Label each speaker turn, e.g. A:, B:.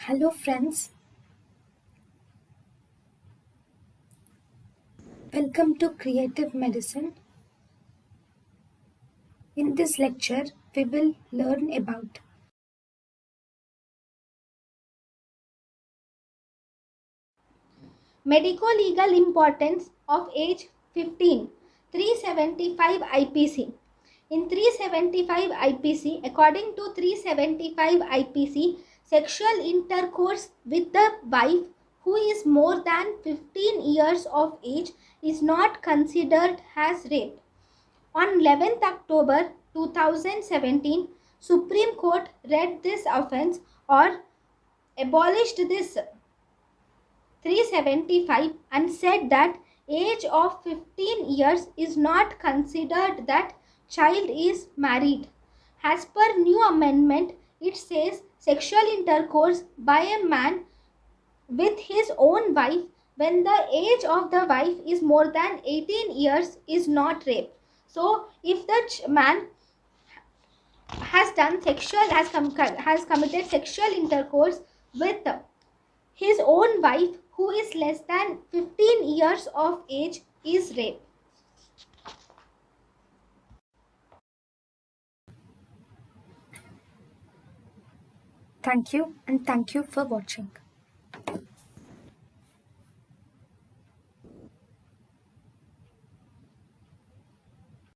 A: Hello, friends. Welcome to Creative Medicine. In this lecture, we will learn about
B: Medicolegal importance of age 15, 375 IPC. In 375 IPC, according to 375 IPC, sexual intercourse with the wife who is more than 15 years of age is not considered as rape. On 11th October 2017, Supreme Court read this offence or abolished this 375 and said that age of 15 years is not considered that child is married. As per new amendment, it says sexual intercourse by a man with his own wife when the age of the wife is more than 18 years is not rape. So if the man has committed sexual intercourse with his own wife who is less than 15 years of age is rape.
A: thank you and thank you for watching.